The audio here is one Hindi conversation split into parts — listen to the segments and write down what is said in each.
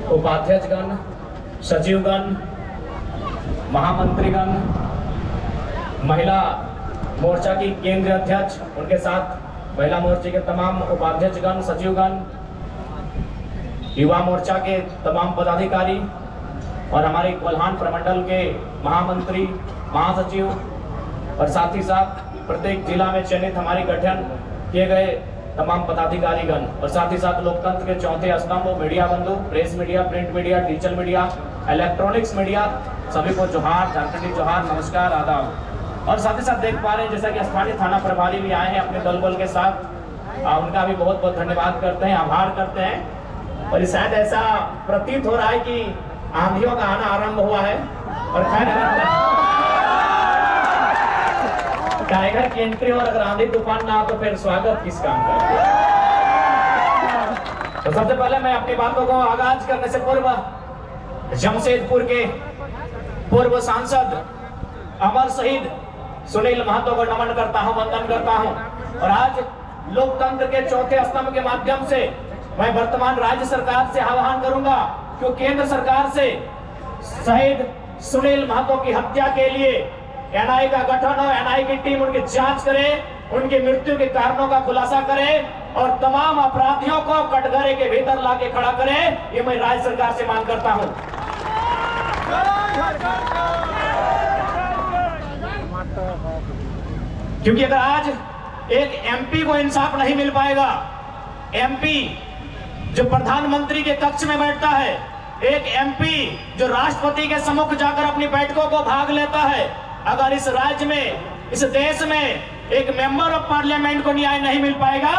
उपाध्यक्षगण, सचिवगण, महामंत्रीगण, महिला मोर्चा की केंद्रीय अध्यक्ष, उनके साथ महिला मोर्चे के तमाम उपाध्यक्षगण, सचिवगण, युवा मोर्चा के तमाम पदाधिकारी और हमारे कोल्हान प्रमंडल के महामंत्री, महासचिव और साथ ही साथ प्रत्येक जिला में चयनित हमारे गठन किए गए तमाम पदाधिकारीगण और साथ ही साथ लोकतंत्र के चौथे स्तंभ मीडिया बंधु, press media, print media, digital media, electronics media, सभी को जोहार, झारखंडी जोहार, नमस्कार, आदाब। और साथ ही साथ देख पा रहे हैं जैसा कि स्थानीय थाना प्रभारी भी आए हैं अपने दल बल के साथ, उनका भी बहुत बहुत धन्यवाद करते हैं, आभार करते हैं। और शायद ऐसा प्रतीत हो रहा है कि आंधियों का आना आरंभ हुआ है और टाइगर की एंट्री और अगर आंधी तूफान ना हो तो फिर स्वागत किस काम का। तो सबसे पहले मैं अपनी बातों को आगाज करने से पूर्व जमशेदपुर के पूर्व सांसद अमर शहीद सुनील महतो को नमन करता हूं, वंदन करता हूं। और आज लोकतंत्र के चौथे स्तंभ के माध्यम से मैं वर्तमान राज्य सरकार से आह्वान करूंगा कि केंद्र सरकार से शहीद सुनील महतो की हत्या के लिए एनआई का गठन हो, एनआई की टीम उनकी जांच करे, उनकी मृत्यु के कारणों का खुलासा करे और तमाम अपराधियों को कटघरे के भीतर लाके खड़ा करे। ये मैं राज्य सरकार से मांग करता हूं। क्योंकि अगर आज एक एमपी को इंसाफ नहीं मिल पाएगा, एमपी जो प्रधानमंत्री के कक्ष में बैठता है, एक एमपी जो राष्ट्रपति के सम्मुख जाकर अपनी बैठकों को भाग लेता है, अगर इस राज्य में, इस देश में एक मेंबर ऑफ पार्लियामेंट को न्याय नहीं मिल पाएगा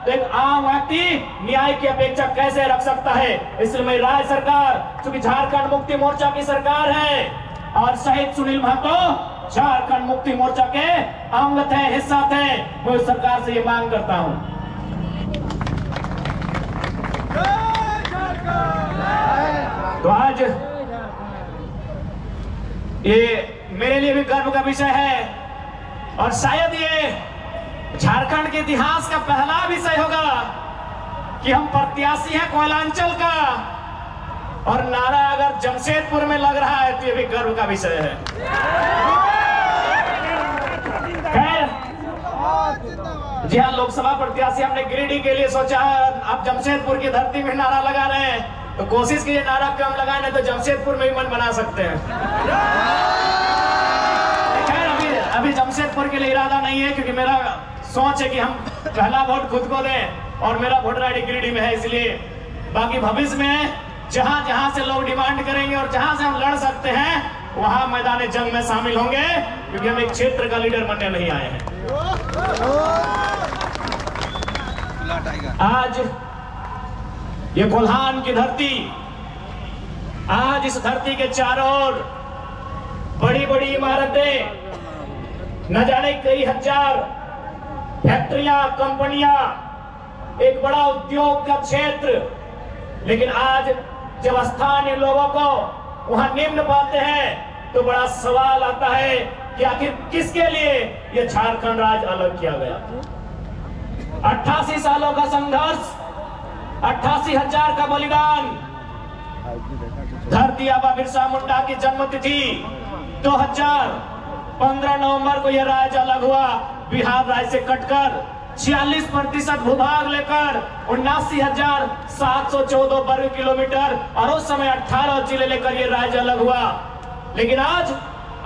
तो एक आम व्यक्ति न्याय की अपेक्षा कैसे रख सकता है। इसलिए मैं राज्य सरकार, चूंकि झारखंड मुक्ति मोर्चा की सरकार है और शहीद सुनील महतो झारखंड मुक्ति मोर्चा के अंग थे, हिस्सा थे, मैं उस सरकार से ये मांग करता हूं। तो आज ये मेरे लिए भी गर्व का विषय है और शायद ये झारखंड के इतिहास का पहला विषय होगा कि हम प्रत्याशी हैं कोयलांचल का और नारा अगर जमशेदपुर में लग रहा है तो ये भी गर्व का विषय है। खैर, जी हाँ, लोकसभा प्रत्याशी हमने गिरिडीह के लिए सोचा है, अब जमशेदपुर की धरती में नारा लगा रहे हैं तो कोशिश कीजिए नारा कम लगाने तो जमशेदपुर में भी मन बना सकते हैं। अभी जमशेदपुर के लिए इरादा नहीं है क्योंकि मेरा सोच है कि हम पहला वोट खुद को दें और मेरा वोटर आईडी गिरिडीह में है। इसलिए बाकी भविष्य में जहां जहां से लोग डिमांड करेंगे और जहां से हम लड़ सकते हैं वहां मैदान जंग में शामिल होंगे, क्योंकि हम एक क्षेत्र का लीडर बनने नहीं आए हैं। आज ये कोल्हान की धरती, आज इस धरती के चारों ओर बड़ी बड़ी इमारतें, न जाने कई हजार फैक्ट्रियां, कंपनियां, एक बड़ा उद्योग का क्षेत्र, लेकिन आज जब स्थानीय लोगों को वहां निम्न पाते हैं तो बड़ा सवाल आता है कि आखिर किसके लिए यह झारखंड राज्य अलग किया गया। 88 सालों का संघर्ष, 88,000 का बलिदान, धरती आबा बिरसा मुंडा की जन्मतिथि 2015 नवंबर को यह राज्य अलग हुआ। बिहार राज्य से कटकर 46% भूभाग लेकर 79,714 वर्ग किलोमीटर और उस समय 18 जिले लेकर यह राज्य अलग हुआ। लेकिन आज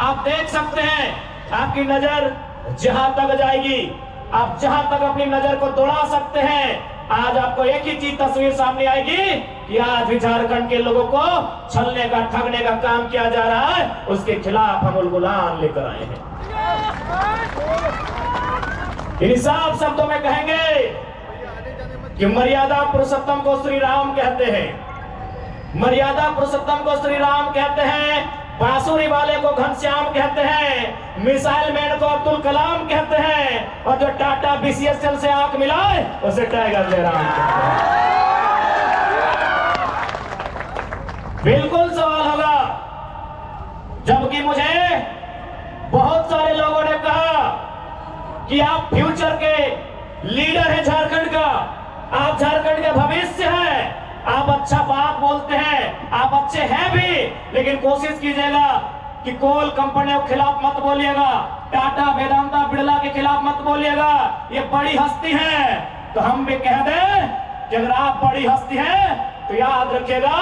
आप देख सकते हैं, आपकी नजर जहां तक जाएगी, आप जहां तक अपनी नजर को दौड़ा सकते हैं, आज आपको एक ही चीज तस्वीर सामने आएगी कि आज भी झारखंड के लोगों को छलने का, ठगने का काम किया जा रहा है, उसके खिलाफ हम उलगुलान लेकर आए हैं। इन साफ शब्दों में कहेंगे कि मर्यादा पुरुषोत्तम को श्री राम कहते हैं, मर्यादा पुरुषोत्तम को श्री राम कहते हैं, बांसुरी वाले को घनश्याम कहते हैं, मिसाइल मैन को अब्दुल कलाम कहते हैं और जो टाटा बीसीएसएल से आंख मिलाए उसे टाइगर जयराम कहते हैं। बिल्कुल सवाल होगा, जबकि मुझे बहुत सारे लोगों ने कहा कि आप फ्यूचर के लीडर हैं झारखंड का, आप झारखंड का भविष्य हैं, आप खिलाफ बोलते हैं, आप अच्छे हैं भी, लेकिन कोशिश कीजिएगा कि कोल कंपनियों के खिलाफ मत बोलिएगा, टाटा वेदांता बिरला के खिलाफ मत बोलिएगा। ये बड़ी हस्ती है, तो हम भी कह दें कि अगर आप बड़ी हस्ती हैं तो याद रखिएगा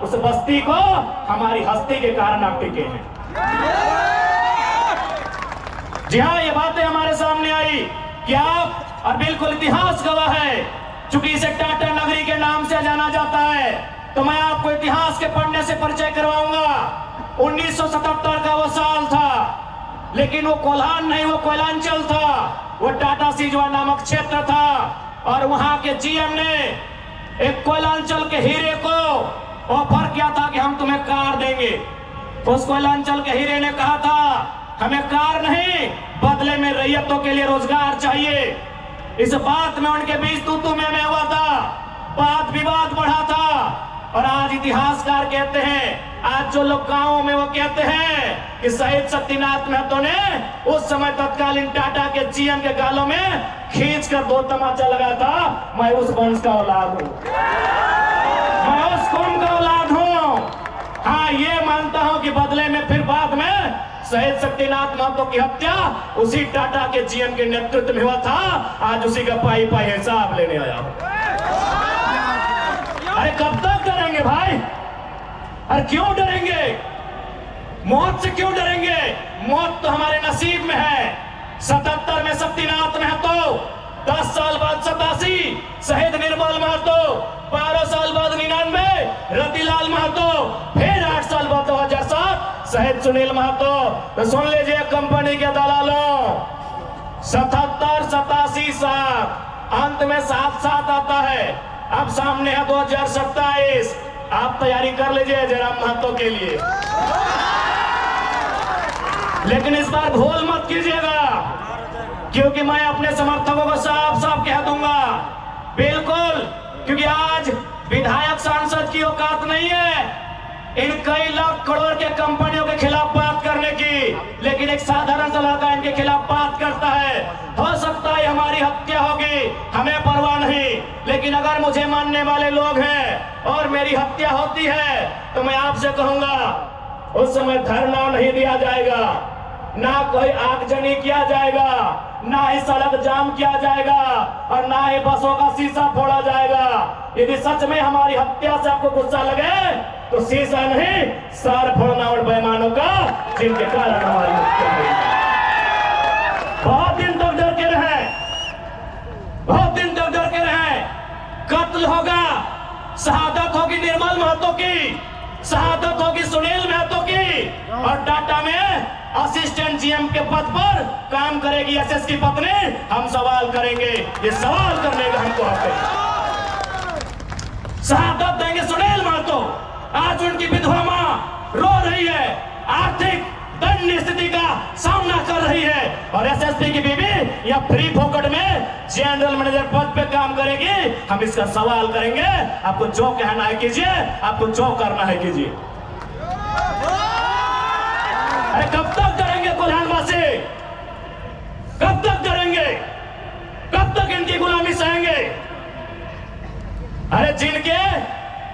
उस बस्ती को हमारी हस्ती के कारण आप टिके हैं। जी हाँ, ये बातें हमारे सामने आई कि आप, और बिल्कुल इतिहास गवाह है, चूंकि इसे टाटा नगरी के नाम से जाना जाता है, तो मैं आपको इतिहास के पढ़ने से परिचय करवाऊंगा। 1977 का वो साल था, लेकिन वो कोल्हान नहीं, वो कोयलांचल था। वो टाटा सिजवा नामक क्षेत्र था और वहां के जीएम ने एक कोयलांचल के हीरे को ऑफर किया था कि हम तुम्हें कार देंगे। उस कोयलांचल के हीरे ने कहा था हमें कार नहीं, बदले में रैयतों के लिए रोजगार चाहिए। इस बात में उनके बीच तू मैं हुआ था, वाद विवाद बढ़ा था। और आज इतिहासकार कहते हैं, आज जो लोग गांवों में वो कहते हैं कि शहीद शक्तिनाथ महतो ने उस समय तत्कालीन टाटा के जीएम के गालों में खींचकर 2 तमाचा लगाया था। मैं उस वंश का औलाद हूं, मैं उस कौम का औलाद हूं। हाँ, ये मानता हूं कि बदले में फिर बाद में शहीद शक्तिनाथ महतो की हत्या उसी टाटा के जीएम के नेतृत्व में हुआ था। आज उसी का पाई पाई हिसाब लेने आया हूं। अरे कब तक डरेंगे भाई? अरे क्यों डरेंगे? मौत से क्यों डरेंगे? मौत तो हमारे नसीब में है। 77 में शक्तिनाथ महतो, 10 साल बाद 87 शहीद निर्मल महतो, 12 साल बाद 99 रतिलाल महतो, फिर 8 साल बाद 2007 शहीद सुनील महतो। तो सुन लीजिए कंपनी के दलालों, 77, 87, 7 अंत में 7 आता है। अब सामने है 2027। आप तैयारी कर लीजिए जयराम महतो के लिए, लेकिन इस बार भूल मत कीजिएगा, क्योंकि मैं अपने समर्थकों को साफ साफ कह दूंगा, बिल्कुल, क्योंकि आज विधायक सांसद की औकात नहीं है इन कई लाख करोड़ के कंपनियों के खिलाफ बात करने की, लेकिन एक साधारण सा लड़का इनके खिलाफ बात करता है। हो सकता है हमारी हत्या होगी, हमें परवाह नहीं, लेकिन अगर मुझे मानने वाले लोग हैं और मेरी हत्या होती है तो मैं आपसे कहूंगा उस समय धरना नहीं दिया जाएगा, ना कोई आगजनी किया जाएगा, ना ही सड़क जाम किया जाएगा और ना ही बसों का शीशा फोड़ा जाएगा। यदि सच में हमारी हत्या से आपको गुस्सा लगे तो शीशा नहीं, सर फोड़ना और बेईमानों का, जिनके कारण हमारी हत्या हुई। बहुत दिन तक डर के रहे, बहुत दिन तक डर के रहे। कत्ल होगा, शहादत होगी निर्मल महतो की, शहादत होगी सुनील महतो की, और टाटा में असिस्टेंट जीएम के पद पर काम करेगी एसएस की पत्नी। हम सवाल करेंगे, ये सवाल करने का हमको हक है। शहादत देंगे सुनील महतो। आज उनकी विधवा मां रो रही है, आर्थिक दयनीय स्थिति का सामना कर रही है, और एसएसपी की बीवी या फ्री फोकट में जनरल मैनेजर पद पे काम करेगी। हम इसका सवाल करेंगे। आपको जो कहना है कीजिए, आपको जो करना है कीजिए। अरे कब तक डरेंगे कोल्हानवासी? कब तक डरेंगे? कब तक इनकी गुलामी सहेंगे? अरे जिनके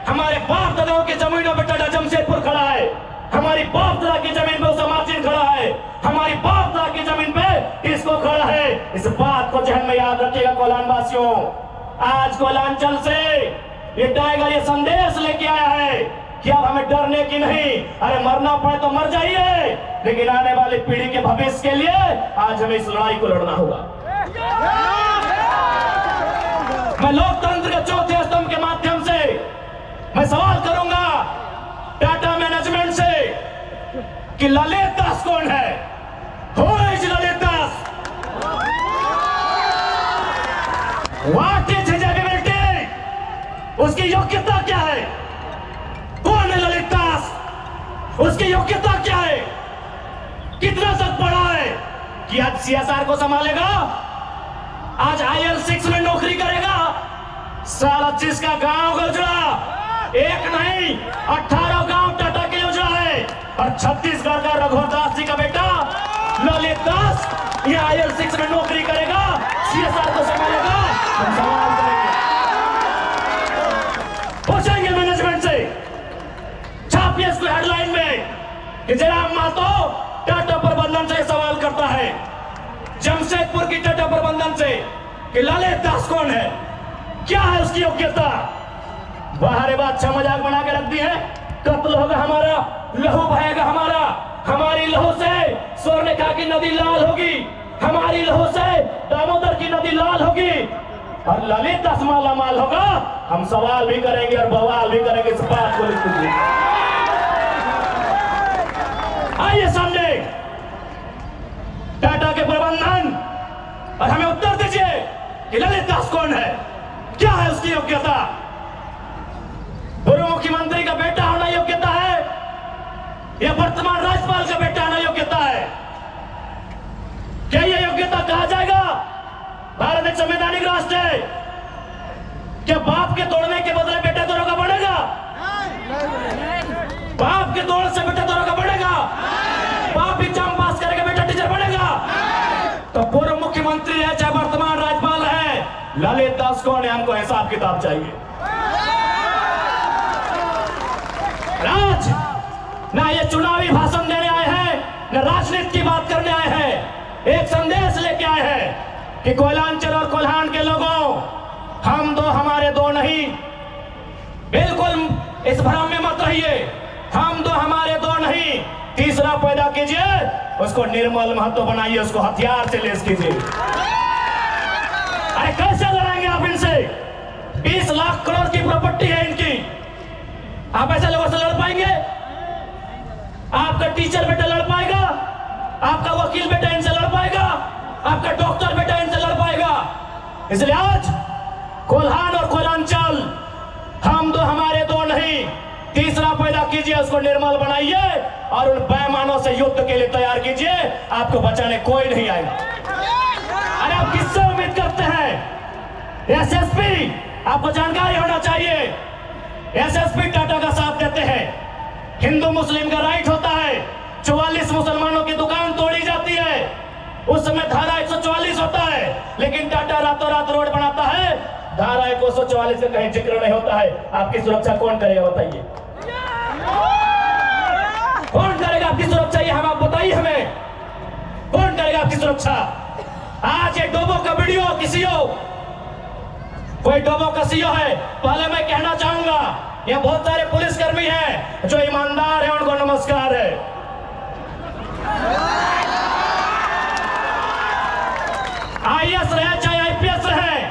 हमारे बाप दादाओं की जमीनों पे टाटा जमशेदपुर खड़ा है, हमारी बाप दादा की जमीन पे उसामाचीन खड़ा है, हमारी बाप दादा की जमीन पे इसको खड़ा है। इस बात को जहन में याद रखिएगा कोल्हान वासियों। आज कोल्हांचल से ये टाइगर ये संदेश लेके आया है कि अब हमें डरने की नहीं, अरे मरना पड़े तो मर जाइए, लेकिन आने वाली पीढ़ी के भविष्य के लिए आज हमें इस लड़ाई को लड़ना होगा। मैं लोकतंत्र के चौथे स्तंभ के माध्यम से मैं सवाल करूंगा टाटा मैनेजमेंट से कि ललित दास कौन है? Who is Lalit Das? What is his ability? उसकी योग्यता क्या है? कौन है ललित दास? उसकी योग्यता क्या है? कितना तक पढ़ा है कि आज सीएसआर को संभालेगा, आज IL6 में नौकरी करेगा, साल 25 का गांव गुजरा, एक नहीं 18 गांव टाटा के उजड़ा है, और छत्तीसगढ़ का रघुवरदास जी का बेटा ललित दास ये IL6 में नौकरी करेगा, सीएसआर को संभालेगा। हम सवाल करेंगे, पूछेंगे मैनेजमेंट से उसको हेडलाइन में कि जयराम महतो टाटा प्रबंधन से सवाल करता है, जमशेदपुर की टाटा प्रबंधन से, कि ललित दास कौन है, क्या है उसकी योग्यता। बाहर बादशाह मजाक बना के रख दी है, कत्ल होगा हमारा, लहू बहेगा हमारा, हमारी लहू से स्वर्णरेखा की नदी लाल होगी, हमारी लहू से दामोदर की नदी लाल होगी, और ललित दास माला माल होगा। हम सवाल भी करेंगे और बवाल भी करेंगे, इस बात को लिख दीजिए। आइए सामने टाटा के प्रबंधन और हमें उत्तर दीजिए कि ललित दास कौन है, क्या है उसकी योग्यता। पूर्व मुख्यमंत्री का बेटा होना योग्यता है या वर्तमान राज्यपाल का बेटा होना योग्यता है? क्या यह योग्यता कहा जाएगा? भारत एक संवैधानिक राष्ट्र है। क्या बाप के तोड़ने के बदले बेटा दरोगा बढ़ेगा? बाप के तोड़ से बेटा दरोगा बढ़ेगा? बाप एग्जाम पास करेगा बेटा टीचर बढ़ेगा? तो पूर्व मुख्यमंत्री है चाहे वर्तमान राज्यपाल है, ललित दास कौन है, हमको हिसाब किताब चाहिए। राज ना ये चुनावी भाषण देने आए हैं, न राजनीति की बात करने आए हैं। एक संदेश लेके आए हैं कि कोयलांचल और कोल्हान के लोगों, हम दो हमारे दो नहीं। बिल्कुल इस भ्रम में मत रहिए, हम दो हमारे दो नहीं। तीसरा पैदा कीजिए, उसको निर्मल महतो बनाइए, उसको हथियार से लेस कीजिए। अरे कैसे लड़ेंगे आप इनसे? 20 लाख करोड़ की प्रॉपर्टी है इनकी, आप ऐसे लोगों से लड़ पाएंगे? आपका टीचर बेटा लड़ पाएगा? आपका वकील बेटा इनसे लड़ पाएगा? आपका डॉक्टर बेटा इनसे लड़ पाएगा? इसलिए आज कोल्हान और कोयलांचल, हम दो हमारे दो नहीं। तीसरा पैदा कीजिए, उसको निर्मल बनाइए और उन बेईमानों से युद्ध के लिए तैयार कीजिए। आपको बचाने कोई नहीं आएगा। अरे आप किससे उम्मीद करते हैं? एसएसपी, आपको जानकारी होना चाहिए, एसएसपी टाटा का साथ देते हैं। हिंदू मुस्लिम का राइट होता है, 44 मुसलमानों की दुकान तोड़ी जाती है, उस समय धारा 144 होता है, लेकिन टाटा रातों रात रोड बनाता है, धारा 144 का कहीं जिक्र नहीं होता है। आपकी सुरक्षा कौन करेगा बताइए? कौन करेगा आपकी सुरक्षा? ये हम आप बताइए हमें, कौन करेगा आपकी सुरक्षा? आज ये डोबो का वीडियो किसी हो, कोई डोबो का सीओ है, पहले मैं कहना चाहूंगा यहाँ बहुत सारे पुलिसकर्मी हैं जो ईमानदार हैं, उनको नमस्कार है। आईएएस रहे चाहे आईपीएस रहे,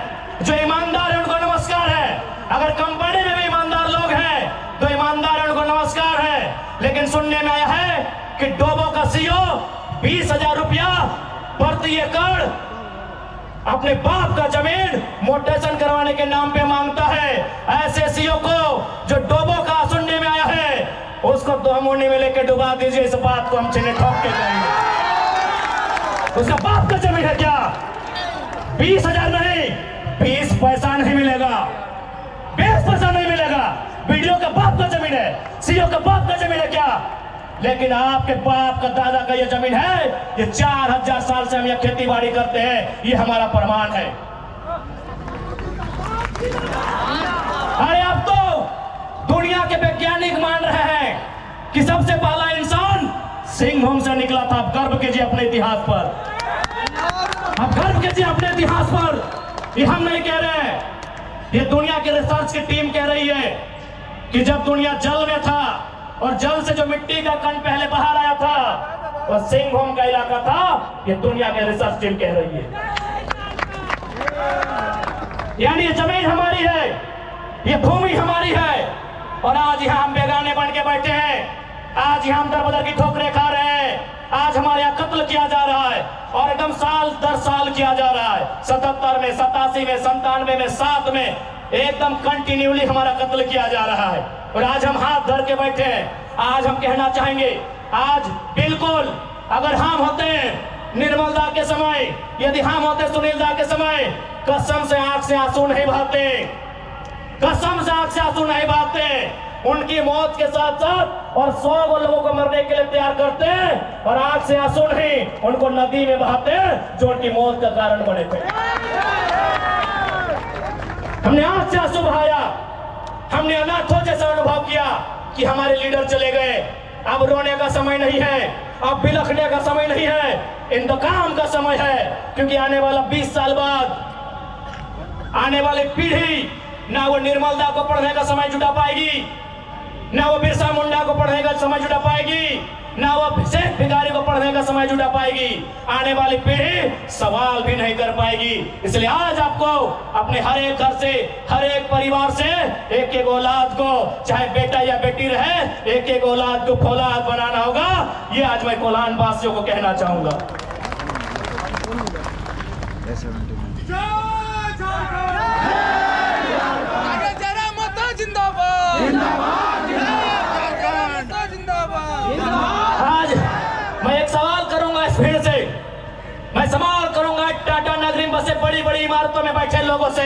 जो ईमानदार है उनको नमस्कार है। अगर कंपनी में भी ईमानदार लोग हैं तो ईमानदार है, उनको नमस्कार है। लेकिन सुनने में आया है कि डोबो का सीओ 20,000 रुपया प्रति एकड़ अपने बाप का जमीन मोटेशन करवाने के नाम पे मांगता है। ऐसे सीओ को जो डोबो का सुनने में आया है, उसको दो मुंडी में लेके डुबा दीजिए। इस बात को हम चिन्ह ठोक के कहेंगे। उसका बाप का जमीन है क्या? 20,000 नहीं, 20 पैसा नहीं मिलेगा, 20 पैसा नहीं मिलेगा। वीडियो का बाप का जमीन है, सीओ का बाप का जमीन है क्या? लेकिन आपके बाप का दादा का ये जमीन है, ये 4000 साल से हम ये खेती बाड़ी करते हैं, ये हमारा प्रमाण है। अरे अब तो दुनिया के वैज्ञानिक मान रहे हैं कि सबसे पहला इंसान सिंहभूम से निकला था। आप गर्व कीजिए अपने इतिहास पर, आप गर्व कीजिए अपने इतिहास पर। ये हम नहीं कह रहे हैं, ये दुनिया की रिसर्च की टीम कह रही है कि जब दुनिया जल में था और जल से जो मिट्टी का कण पहले बाहर आया था और सिंहभूम का इलाका था, ये दुनिया की रिसर्च टीम कह रही है। यानी ये जमीन हमारी है, ये भूमि हमारी है, और आज यहाँ हम बेगाने बन के बैठे हैं। आज यहाँ हम दर बदर की ठोकरें खा रहे हैं। आज हमारे यहाँ कत्ल किया जा रहा है और एकदम साल दर साल किया जा रहा है। 77 में, 87 में, 97 में, 7 में एकदम कंटिन्यूली हमारा कत्ल किया जा रहा है। और आज हम हाथ धर के बैठे हैं। आज हम कहना चाहेंगे, आज बिल्कुल अगर हम होते हैं निर्मल दा के समय, यदि हम होते सुनील दा के समय, कसम से आंख से आंसू नहीं बहाते, कसम से आंख से आंसू नहीं बहाते। उनकी मौत के साथ साथ और 100 लोगों को मरने के लिए तैयार करते हैं और आंख से आंसू नहीं, उनको नदी में बहाते हैं जो उनकी मौत का कारण बने थे। हमने आंख से आंसू बहाया, हमने अनाथों जैसा अनुभव किया कि हमारे लीडर चले गए। अब रोने का समय नहीं है, अब बिलखने का समय नहीं है, इंतकाम का समय है। क्योंकि आने वाला 20 साल बाद आने वाली पीढ़ी ना वो निर्मलदा को पढ़ने का समय जुटा पाएगी, ना वो बिरसा मुंडा को पढ़ने का समय जुटा पाएगी, ना वो शेख भिखारी को पढ़ने का समय जुटा पाएगी। आने वाली पीढ़ी सवाल भी नहीं कर पाएगी। इसलिए आज आपको अपने हर एक घर से, हर एक परिवार से एक एक औलाद को, चाहे बेटा या बेटी रहे, एक एक औलाद को फौलाद बनाना होगा। ये आज मैं कोल्हान वासियों को कहना चाहूंगा। आज मैं एक सवाल करूंगा इस भीड़ से, मैं सवाल करूंगा टाटा नगरी में बसे बड़ी बड़ी इमारतों में बैठे लोगों से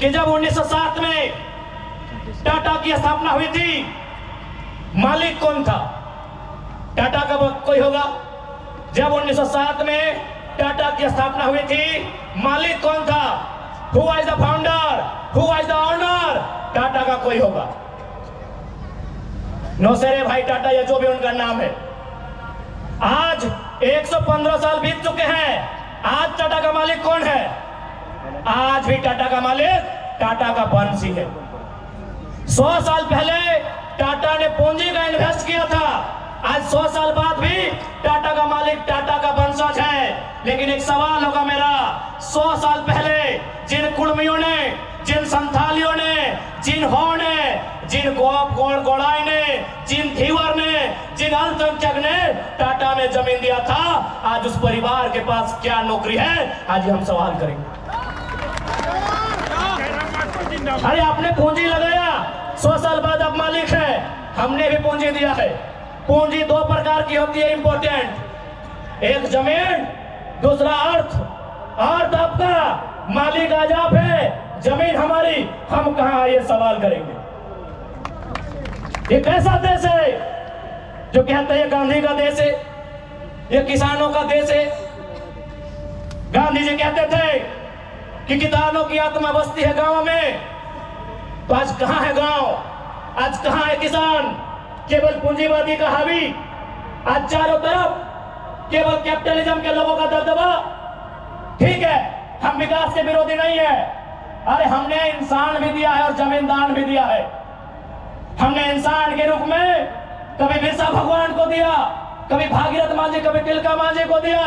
कि जब 1907 में टाटा की स्थापना हुई थी, मालिक कौन था? टाटा का कोई होगा? जब 1907 में टाटा की स्थापना हुई थी, मालिक कौन था? Who was the founder? Who was the owner? Tata का कोई होगा? नौसेरे भाई टाटा या जो भी उनका नाम है। आज 115 साल बीत चुके हैं। आज टाटा का मालिक कौन है? आज भी टाटा का मालिक टाटा का वंशी है। 100 साल पहले टाटा ने पूंजी का इन्वेस्ट किया था। आज 100 साल बाद भी टाटा का मालिक टाटा का वंशज है। लेकिन एक सवाल होगा मेरा, 100 साल पहले जिन कुड़मियों ने, जिन संथालियों ने, जिन हो ने, जिन गोड़ाई ने, जिन धीवर ने, जिन अल्पसंख्यक ने टाटा में जमीन दिया था, आज उस परिवार के पास क्या नौकरी है? आज हम सवाल करेंगे। अरे आपने पूंजी लगाया, 100 साल बाद आप मालिक है। हमने भी पूंजी दिया है। पूंजी 2 प्रकार की होती है इंपॉर्टेंट, एक जमीन, दूसरा अर्थ। अर्थ आपका, मालिक आज आप है, जमीन हमारी, हम कहां ये सवाल करेंगे। ये कैसा देश है जो कहते हैं गांधी का देश है, ये किसानों का देश है? गांधी जी कहते थे कि किसानों की आत्मा बसती है गांव में। तो आज कहां है गांव? आज कहां है किसान? केवल पूंजीवादी का हावी। आज चारों तरफ केवल कैपिटलिज्म के लोगों का दबदबा। ठीक है, हम विकास के विरोधी नहीं है। अरे हमने इंसान भी दिया है और जमींदार भी दिया है। हमने इंसान के रूप में कभी बिरसा भगवान को दिया, कभी भागीरथ मांझी, कभी तिलका मांझी को दिया,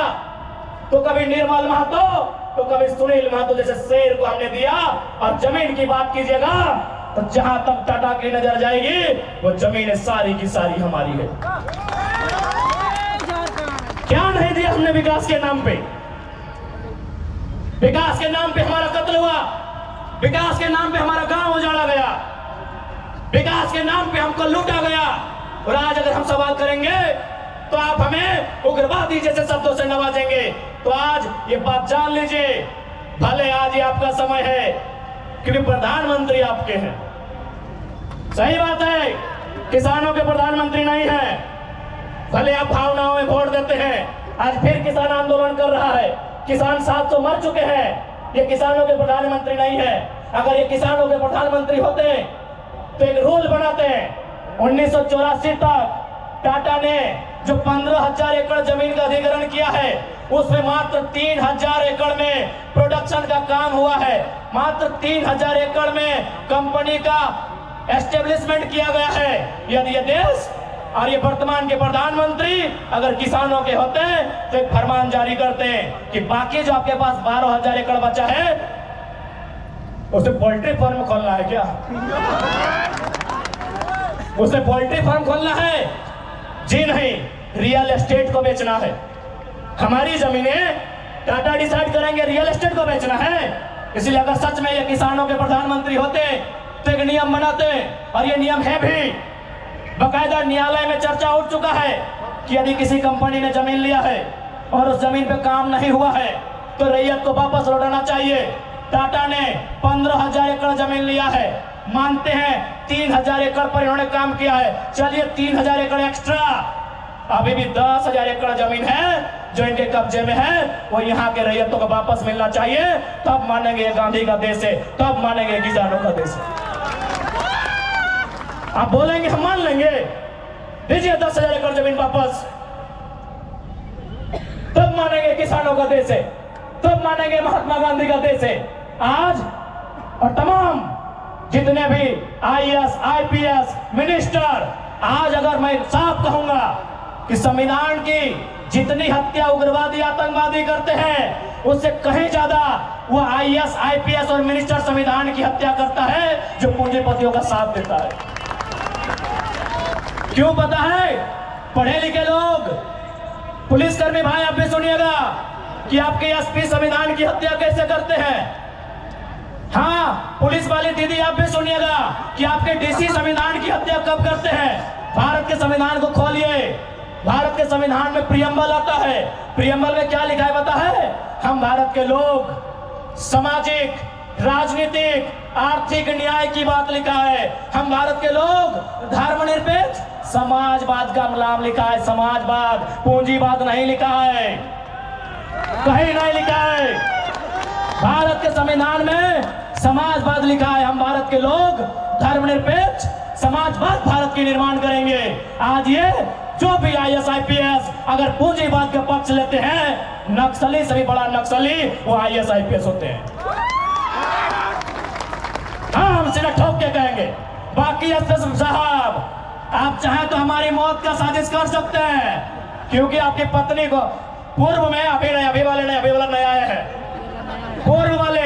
तो कभी निर्मल महतो, तो कभी सुनील महतो जैसे शेर को हमने दिया। और जमीन की बात कीजिएगा तो जहां तक टाटा की नजर जाएगी वो जमीन सारी की सारी हमारी है। क्या नहीं दिया हमने विकास के नाम पे? विकास के नाम पे हमारा कत्ल हुआ, विकास के नाम पे हमारा गांव उजाड़ा गया, विकास के नाम पे हमको लूटा गया। और आज अगर हम सवाल करेंगे तो आप हमें उग्रवादी जैसे शब्दों से नवाजेंगे। तो आज ये बात जान लीजिए, भले आज ये आपका समय है क्योंकि प्रधानमंत्री आपके हैं। सही बात है, किसानों के प्रधानमंत्री नहीं है। भले आप भावनाओं में वोट देते हैं। आज फिर किसान आंदोलन कर रहा है, किसान 700 मर चुके हैं। ये किसानों के प्रधानमंत्री नहीं है। अगर ये किसानों के प्रधानमंत्री होते तो एक रूल बनाते हैं। 1984 तक टाटा ने जो 15,000 एकड़ जमीन का अधिग्रहण किया है, उसमें मात्र 3,000 एकड़ में प्रोडक्शन का काम हुआ है। मात्र 3,000 एकड़ में कंपनी का एस्टेब्लिशमेंट किया गया है। यदि ये देश और ये वर्तमान के प्रधानमंत्री अगर किसानों के होते हैं तो एक फरमान जारी करते हैं कि बाकी जो आपके पास 12,000 एकड़ बचा है उसे पोल्ट्री फार्म खोलना है। क्या उसे पोल्ट्री फार्म खोलना है? जी नहीं, रियल एस्टेट को बेचना है। हमारी जमीनें टाटा डिसाइड करेंगे रियल एस्टेट को बेचना है। इसलिए अगर सच में ये किसानों के प्रधानमंत्री होते तो एक नियम बनाते, और ये नियम है भी, बकायदा न्यायालय में चर्चा उठ चुका है कि यदि किसी कंपनी ने जमीन लिया है और उस जमीन पे काम नहीं हुआ है तो रैयत को वापस लौटाना चाहिए। टाटा ने 15,000 एकड़ जमीन लिया है, मानते हैं 3,000 एकड़ पर इन्होंने काम किया है, चलिए 3,000 एकड़ एक्स्ट्रा, अभी भी 10,000 एकड़ जमीन है जो इनके कब्जे में है, वो यहाँ के रैयतों को वापस मिलना चाहिए। तब मानेंगे ये गांधी का देश है, तब मानेंगे किसानों का देश है। आप बोलेंगे हम मान लेंगे, दीजिए 10,000 एकड़ जमीन वापस, तब मानेंगे किसानों का देश है, तब मानेंगे महात्मा गांधी का देश है। आज और तमाम जितने भी IAS, IPS मिनिस्टर, आज अगर मैं साफ कहूंगा कि संविधान की जितनी हत्या उग्रवादी आतंकवादी करते हैं उससे कहीं ज्यादा वो IAS, IPS और मिनिस्टर संविधान की हत्या करता है जो पूंजीपतियों का साथ देता है। क्यों पता है? पढ़े लिखे लोग, पुलिसकर्मी भाई आप भी सुनिएगा कि आपके SP संविधान की हत्या कैसे करते हैं। हाँ, पुलिस वाली दीदी आप भी सुनिएगा कि आपके DC संविधान की हत्या कब करते हैं। भारत के संविधान को खोलिए, भारत के संविधान में प्रियम्बल आता है। प्रियम्बल में क्या लिखा है पता है? हम भारत के लोग सामाजिक, राजनीतिक, आर्थिक न्याय की बात लिखा है। हम भारत के लोग धर्मनिरपेक्ष समाजवाद का नाम लिखा है, समाजवाद, पूंजीवाद नहीं लिखा है, कहीं नहीं लिखा है। भारत के संविधान में समाजवाद लिखा है। हम भारत के लोग धर्मनिरपेक्ष समाजवाद भारत की निर्माण करेंगे। आज ये जो भी IAS, IPS अगर पूंजीवाद का पक्ष लेते हैं, नक्सली से भी बड़ा नक्सली वो IAS, IPS होते हैं। हाँ, हम सीधा ठोक के कहेंगे। बाकी SP साहब, आप चाहें तो हमारी मौत का साजिश कर सकते हैं, क्योंकि आपकी पत्नी को पूर्व में अभी वाला नया आया है, पूर्व वाले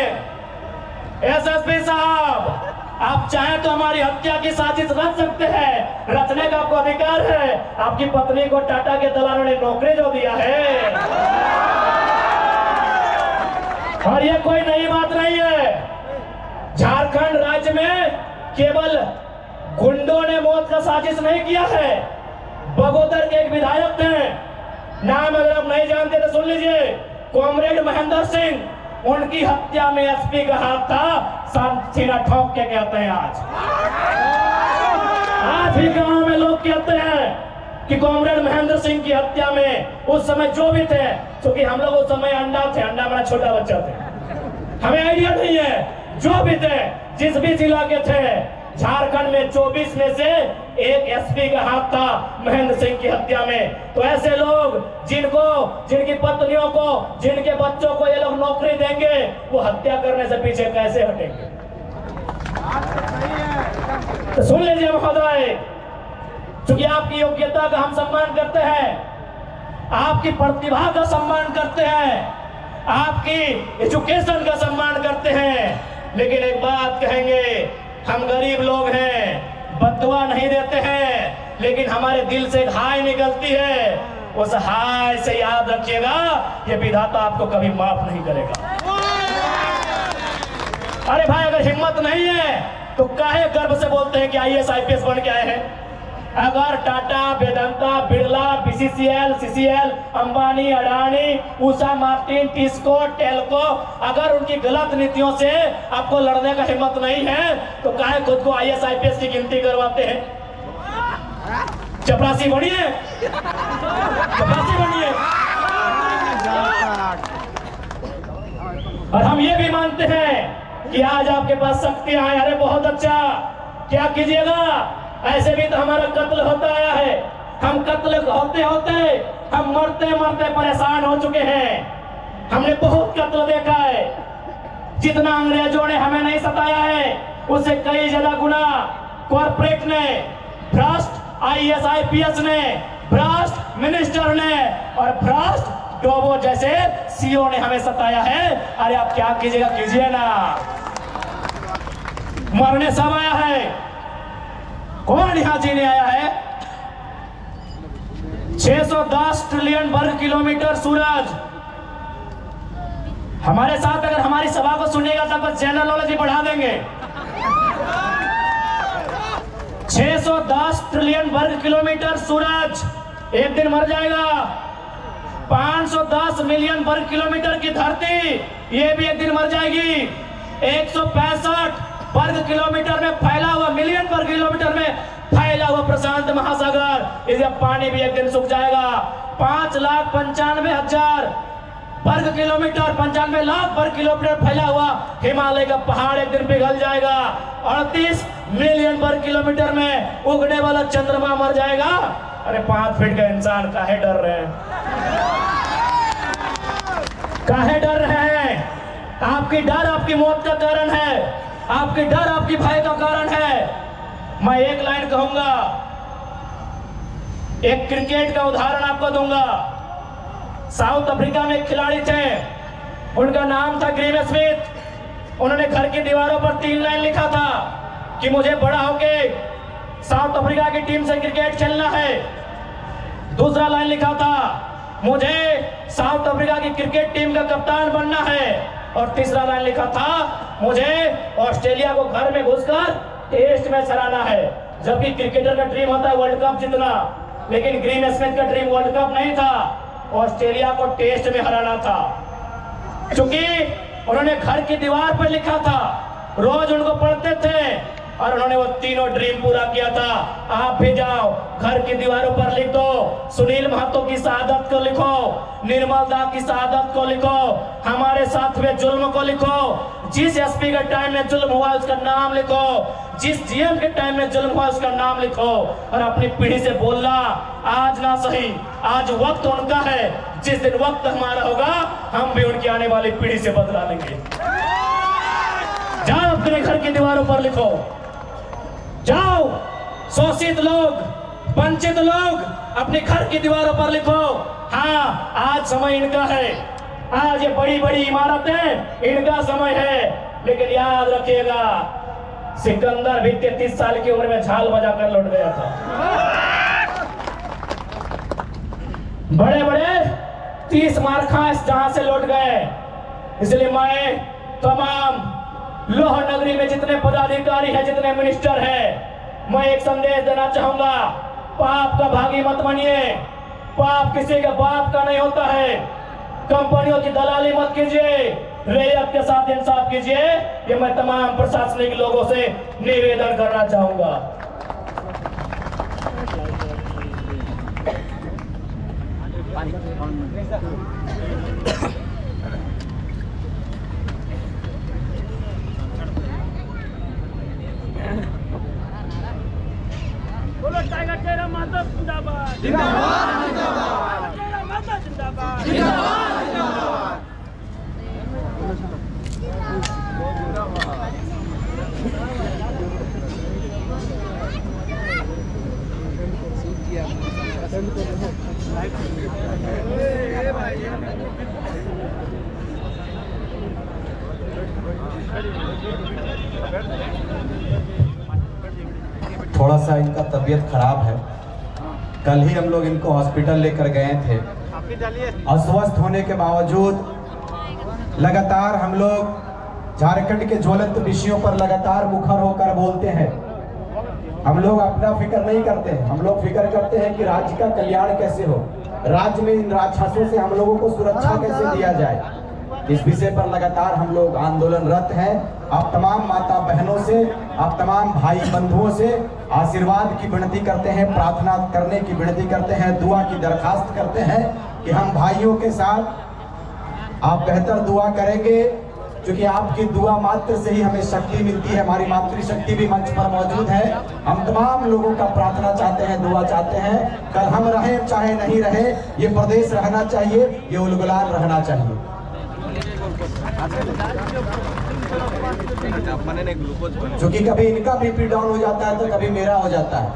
SSP साहब, आप चाहें तो हमारी हत्या की साजिश रच सकते हैं, रचने का आपको अधिकार है। आपकी पत्नी को टाटा के दलालों ने नौकरी जो दिया है, और ये कोई नई बात नहीं है। झारखंड राज्य में केवल गुंडों ने मौत का साजिश नहीं किया है। बगोदर के एक विधायक थे, नाम अगर आप नहीं जानते तो सुन लीजिए, कॉमरेड महेंद्र सिंह, उनकी हत्या में SP का हाथ था। सीना ठोक के कहते हैं आज भी गांव में लोग कहते हैं कि कॉमरेड महेंद्र सिंह की हत्या में उस समय जो भी थे, क्योंकि हम लोग उस समय अंडा बड़ा छोटा बच्चा थे, हमें आइडिया नहीं है, जो भी थे, जिस भी जिला के थे, झारखंड में 24 में से एक SP का हाथ था महेंद्र सिंह की हत्या में। तो ऐसे लोग जिनकी पत्नियों को, जिनके बच्चों को ये लोग नौकरी देंगे, वो हत्या करने से पीछे कैसे हटेंगे? तो सुन लीजिए महोदय, क्योंकि आपकी योग्यता का हम सम्मान करते हैं, आपकी प्रतिभा का सम्मान करते हैं, आपकी एजुकेशन का सम्मान करते हैं, लेकिन एक बात कहेंगे, हम गरीब लोग हैं, बददुआ नहीं देते हैं, लेकिन हमारे दिल से एक हाय निकलती है। उस हाय से याद रखिएगा, ये विधाता आपको कभी माफ नहीं करेगा। अरे भाई, अगर हिम्मत नहीं है तो काहे गर्व से बोलते हैं कि IAS, IPS बन के आए हैं? अगर Tata, Vedanta, Birla, BCCL, CCL, Ambani, Adani, Usha Martin, TISCO, Telco, अगर उनकी गलत नीतियों से आपको लड़ने का हिम्मत नहीं है तो काहे खुद को IAS, IPS की गिनती करवाते हैं? चपरासी बनिए, चपरासी बनिए। और हम ये भी मानते हैं कि आज आपके पास शक्तियां हैं। अरे बहुत अच्छा, क्या कीजिएगा? ऐसे भी तो हमारा कत्ल होता आया है। हम कत्ल होते होते हम मरते मरते परेशान हो चुके हैं। हमने बहुत कत्ल देखा है। जितना अंग्रेजों ने हमें नहीं सताया है, उससे कई ज्यादा गुना कॉर्पोरेट ने, भ्रष्ट IAS, IPS ने, भ्रष्ट मिनिस्टर ने और भ्रष्ट डोबो जैसे CEO ने हमें सताया है। अरे आप क्या कीजिएगा, कीजिए ना। मरने सब आया है, कौन यहां जीने आया है? 610 ट्रिलियन वर्ग किलोमीटर सूरज। हमारे साथ अगर हमारी सभा को सुनिएगा तब बस जनरल नॉलेज बढ़ा देंगे। 610 ट्रिलियन वर्ग किलोमीटर सूरज एक दिन मर जाएगा। 510 मिलियन वर्ग किलोमीटर की धरती, ये भी एक दिन मर जाएगी। 165 वर्ग किलोमीटर में फैला हुआ, मिलियन वर्ग किलोमीटर में फैला हुआ प्रशांत महासागर, इसका पानी भी एक दिन सूख जाएगा। 5,95,000 वर्ग किलोमीटर, 95 लाख वर्ग किलोमीटर फैला हुआ हिमालय का पहाड़ एक दिन पिघल जाएगा। 38 मिलियन वर्ग किलोमीटर में उगने वाला चंद्रमा मर जाएगा। अरे 5 फीट का इंसान काहे डर रहे हैं? काहे डर रहे हैं? आपकी डर आपकी मौत का कारण है, आपकी डर आपकी भय का कारण है। मैं एक लाइन कहूंगा, एक क्रिकेट का उदाहरण आपको दूंगा। साउथ अफ्रीका में एक खिलाड़ी थे, उनका नाम था ग्रेम स्मिथ। उन्होंने घर की दीवारों पर 3 लाइन लिखा था कि मुझे बड़ा होके साउथ अफ्रीका की टीम से क्रिकेट खेलना है। दूसरा लाइन लिखा था मुझे साउथ अफ्रीका की क्रिकेट टीम का कप्तान बनना है। और तीसरा लाइन लिखा था मुझे ऑस्ट्रेलिया को घर में घुसकर टेस्ट मैच हराना है। जबकि क्रिकेटर का ड्रीम होता है वर्ल्ड कप जीतना, लेकिन ग्रीन स्मिथ का ड्रीम वर्ल्ड कप नहीं था, ऑस्ट्रेलिया को टेस्ट में हराना था। क्योंकि उन्होंने घर की दीवार पर लिखा था, रोज उनको पढ़ते थे और उन्होंने वो तीनों ड्रीम पूरा किया था। आप भी जाओ, घर की दीवारों पर लिख दो, सुनील महतो की शहादत को लिखो, निर्मल दा की शहादत को लिखो, हमारे साथ में जुल्म को लिखो, जिस एसपी के टाइम में जुल्म हुआ उसका नाम लिखो, जिस जीएम के टाइम में जुल्म हुआ उसका नाम लिखो। और अपनी पीढ़ी से बोलना आज ना सही, आज वक्त उनका है, जिस दिन वक्त हमारा होगा हम भी उनकी आने वाली पीढ़ी से बदला लेंगे। जाओ अपने घर की दीवारों पर लिखो, जाओ शोषित लोग, वंचित लोग अपने घर की दीवारों पर लिखो, हाँ आज समय इनका है, आज ये बड़ी बड़ी इमारतें इनका समय है। लेकिन याद रखिएगा, सिकंदर भी 33 साल की उम्र में झाल बजाकर लौट गया था। बड़े बड़े 30 मार्खां जहां से लौट गए। इसलिए मैं तमाम लोह नगरी में जितने पदाधिकारी हैं, जितने मिनिस्टर हैं, मैं एक संदेश देना चाहूंगा, पाप का भागी मत बनिए। पाप किसी के बाप का नहीं होता है। कंपनियों की दलाली मत कीजिए, रैयत के साथ इंसाफ कीजिए। ये मैं तमाम प्रशासनिक लोगों से निवेदन करना चाहूंगा। बोलो टाइगर तेरा माता जिंदाबाद, जिंदाबाद जिंदाबाद, तेरा माता जिंदाबाद, जिंदाबाद जिंदाबाद। थोड़ा सा इनका तबीयत खराब है। कल ही हम लोग इनको हॉस्पिटल लेकर गए थे। अस्वस्थ होने के बावजूद लगातार हम लोग झारखंड के ज्वलंत विषयों पर लगातार मुखर होकर बोलते हैं। हम लोग अपना फिक्र नहीं करते हैं, हम लोग फिक्र करते हैं कि राज्य का कल्याण कैसे हो, राज्य में इन राक्षसों से हम लोगों को सुरक्षा कैसे दिया जाए। इस विषय पर लगातार हम लोग आंदोलनरत हैं। आप तमाम माता बहनों से, आप तमाम भाई बंधुओं से आशीर्वाद की विनती करते हैं, प्रार्थना करने की विनती करते हैं, दुआ की दरखास्त करते हैं कि हम भाइयों के साथ आप बेहतर दुआ करेंगे, क्योंकि आपकी दुआ मात्र से ही हमें शक्ति मिलती है। हमारी मातृशक्ति भी मंच पर मौजूद है। हम तमाम लोगों का प्रार्थना चाहते हैं, दुआ चाहते हैं। कल हम रहे चाहे नहीं रहे, ये प्रदेश रहना चाहिए, ये उलगुलाल रहना चाहिए। क्योंकि कभी इनका बीपी डाउन हो जाता है तो कभी मेरा हो जाता है।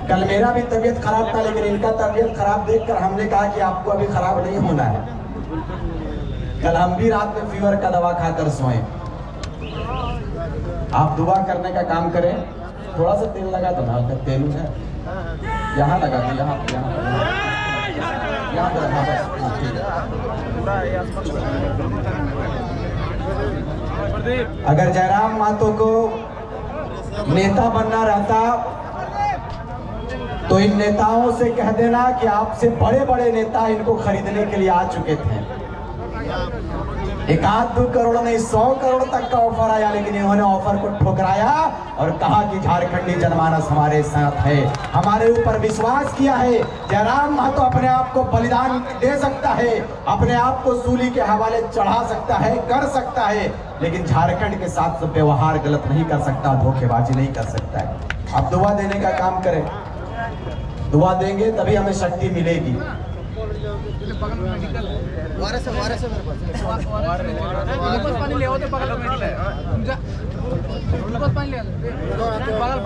कल मेरा भी तबीयत खराब था, लेकिन इनका तबीयत खराब देखकर हमने कहा कि आपको अभी खराब नहीं होना है। कल हम भी रात में फीवर का दवा खाकर सोए। आप दुआ करने का काम करें। थोड़ा सा तेल लगा दो ना, तेल है यहाँ लगा दो, यहाँ पर हाँ बस ठीक है। अगर जयराम महतो को नेता बनना रहता तो इन नेताओं से कह देना कि आपसे बड़े बड़े नेता इनको खरीदने के लिए आ चुके थे। 1 आध 2 करोड़ नहीं 100 करोड़ तक का ऑफर आया, लेकिन इन्होंने ऑफर को ठुकराया और कहा कि झारखंडी जनमानस हमारे साथ है, हमारे ऊपर विश्वास किया है। जयराम महतो अपने आप को बलिदान दे सकता है, अपने आप को सूली के हवाले चढ़ा सकता है, कर सकता है, लेकिन झारखंड के साथ व्यवहार गलत नहीं कर सकता, धोखेबाजी नहीं कर सकता है। आप दुआ देने का काम करें, दुआ देंगे तभी हमें शक्ति मिलेगी।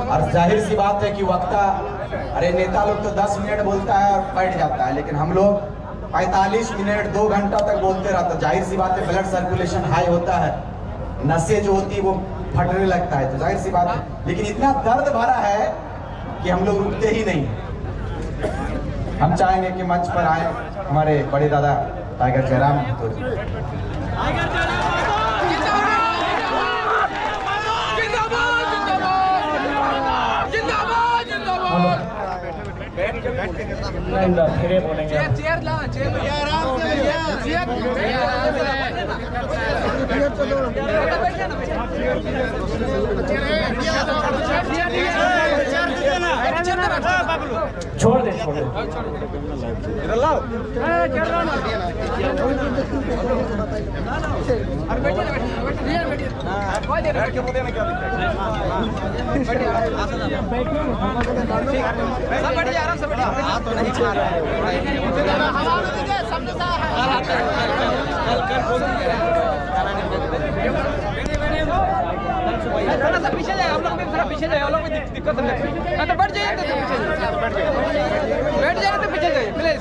और जाहिर सी बात है कि वक्ता, अरे नेता लोग तो 10 मिनट बोलता है और बैठ जाता है, लेकिन हम लोग 45 मिनट 2 घंटा तक बोलते रहता। जाहिर सी बात है, ब्लड सर्कुलेशन हाई होता है, नसें जो होती है वो फटने लगता है, तो जाहिर सी बात है। लेकिन इतना दर्द भरा है कि हम लोग रुकते ही नहीं। हम चाहेंगे कि मंच पर आए हमारे बड़े दादा टाइगर जयराम महतो जी। फिर बोलेंगे छोड़ दे आराम से नहीं चाह रहा है। थोड़ा सा पीछे जाए, हम लोग भी थोड़ा पीछे जाए, हम लोग भी दिक्कत है तो बैठ जाइए, बैठ जाइए तो पीछे जाइए प्लीज।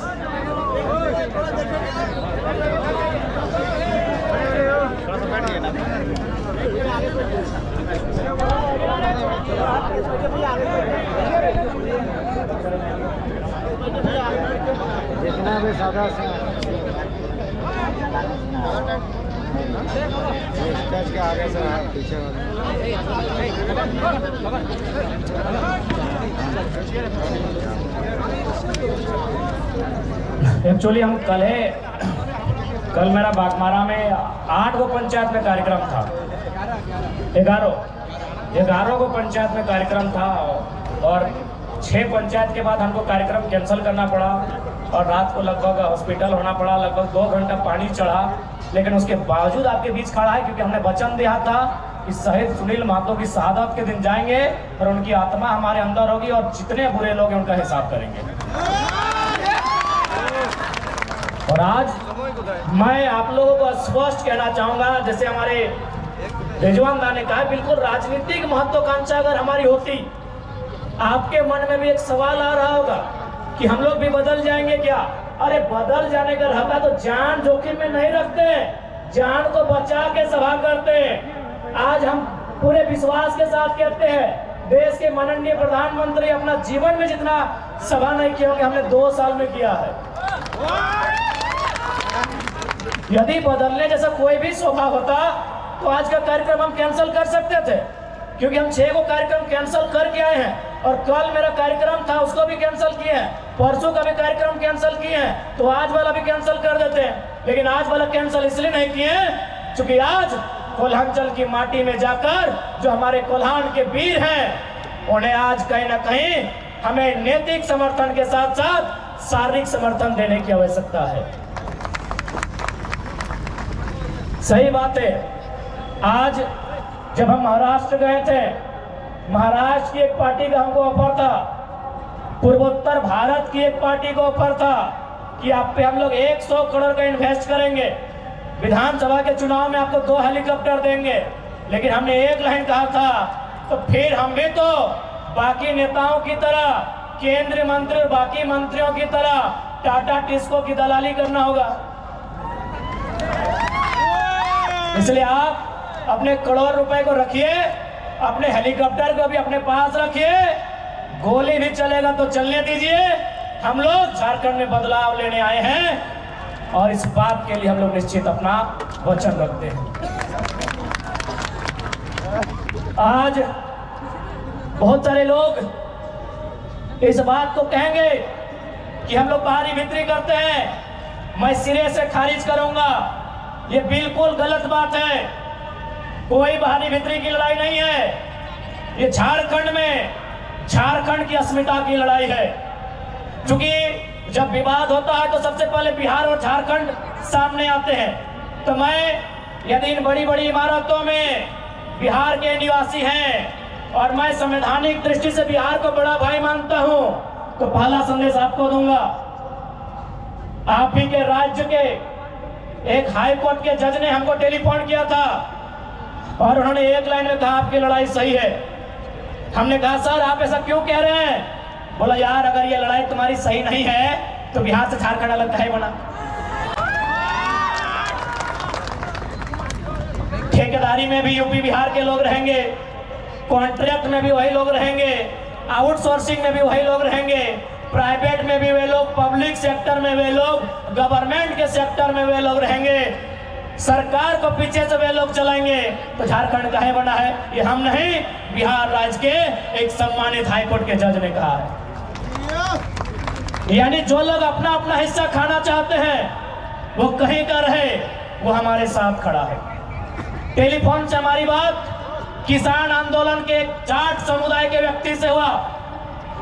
जितना भी सादा स्टेज के आगे से पीछे एक्चुअली हम कल मेरा बागमारा में 8 गो पंचायत में कार्यक्रम था, 11 गो पंचायत में कार्यक्रम था और 6 पंचायत के बाद हमको कार्यक्रम कैंसिल करना पड़ा और रात को लगभग हॉस्पिटल होना पड़ा, लगभग 2 घंटा पानी चढ़ा, लेकिन उसके बावजूद आपके बीच खड़ा है क्योंकि हमने वचन दिया था कि शहीद सुनील महतो की शहादत के दिन जाएंगे और उनकी आत्मा हमारे अंदर होगी और जितने बुरे लोग हैं उनका हिसाब करेंगे। और आज मैं आप लोगों को स्पष्ट कहना चाहूंगा, जैसे हमारे रिजवान दा ने कहा, बिल्कुल राजनीतिक महत्वाकांक्षा अगर हमारी होती, आपके मन में भी एक सवाल आ रहा होगा कि हम लोग भी बदल जाएंगे क्या? अरे बदल जाने का रहता तो जान जोखिम में नहीं रखते, जान को बचा के सभा करते। आज हम पूरे विश्वास के साथ कहते हैं, देश के माननीय प्रधानमंत्री अपना जीवन में जितना सभा नहीं किया होगा, हमने 2 साल में किया है। यदि बदलने जैसा कोई भी शोभा होता तो आज का कार्यक्रम हम कैंसिल कर सकते थे, क्योंकि हम 6 को कार्यक्रम कैंसिल करके आए हैं और कल मेरा कार्यक्रम था उसको भी कैंसिल किए हैं, परसों का भी कार्यक्रम कैंसिल किए हैं, तो आज वाला भी कैंसिल कर देते हैं। लेकिन आज वाला कैंसिल इसलिए नहीं किए क्योंकि आज कोल्हांचल की माटी में जाकर जो हमारे कोल्हान के वीर हैं, उन्हें आज कहीं ना कहीं हमें नैतिक समर्थन के साथ साथ शारीरिक समर्थन देने की आवश्यकता है। सही बात है। आज जब हम महाराष्ट्र गए थे, महाराष्ट्र की एक पार्टी का हमको ऑफर था, पूर्वोत्तर भारत की एक पार्टी को ऑफर था कि आप पे हम लोग 100 करोड़ का इन्वेस्ट करेंगे, विधानसभा के चुनाव में आपको 2 हेलीकॉप्टर देंगे। लेकिन हमने एक लाइन कहा था, तो फिर हम भी तो बाकी नेताओं की तरह, केंद्रीय मंत्री और बाकी मंत्रियों की तरह टाटा टिस्को की दलाली करना होगा। इसलिए आप अपने करोड़ रुपए को रखिए, अपने हेलीकॉप्टर को भी अपने पास रखिए, गोली भी चलेगा तो चलने दीजिए। हम लोग झारखंड में बदलाव लेने आए हैं और इस बात के लिए हम लोग निश्चित अपना वचन रखते हैं। आज बहुत सारे लोग इस बात को कहेंगे कि हम लोग बाहरी भीतरी करते हैं, मैं सिरे से खारिज करूंगा। ये बिल्कुल गलत बात है। कोई बाहरी भीतरी की लड़ाई नहीं है, ये झारखंड की अस्मिता की लड़ाई है। क्योंकि जब विवाद होता है तो सबसे पहले बिहार और झारखंड सामने आते हैं। तो मैं यदि इन बड़ी बड़ी इमारतों में बिहार के निवासी हैं और मैं संवैधानिक दृष्टि से बिहार को बड़ा भाई मानता हूं, तो पहला संदेश आपको दूंगा। आप ही के राज्य के एक हाई कोर्ट के जज ने हमको टेलीफोन किया था और उन्होंने एक लाइन में कहा आपकी लड़ाई सही है। हमने कहा सर आप ऐसा क्यों कह रहे हैं? बोला यार अगर ये लड़ाई तुम्हारी सही नहीं है तो बिहार से झारखंड अलग काहे बना? ठेकेदारी में भी यूपी बिहार के लोग रहेंगे, कॉन्ट्रैक्ट में भी वही लोग रहेंगे, आउटसोर्सिंग में भी वही लोग रहेंगे, प्राइवेट में भी वे लोग, पब्लिक सेक्टर में वे लोग, गवर्नमेंट के सेक्टर में वे लोग रहेंगे, सरकार को पीछे से वे लोग चलाएंगे। तो झारखंड काहे बना है? ये हम नहीं, बिहार राज्य के एक सम्मानित हाईकोर्ट के जज ने कहा है। यानी जो लोग अपना अपना हिस्सा खाना चाहते हैं वो कहीं का रहे, वो हमारे साथ खड़ा है। टेलीफोन से हमारी बात किसान आंदोलन के जाट समुदाय के व्यक्ति से हुआ।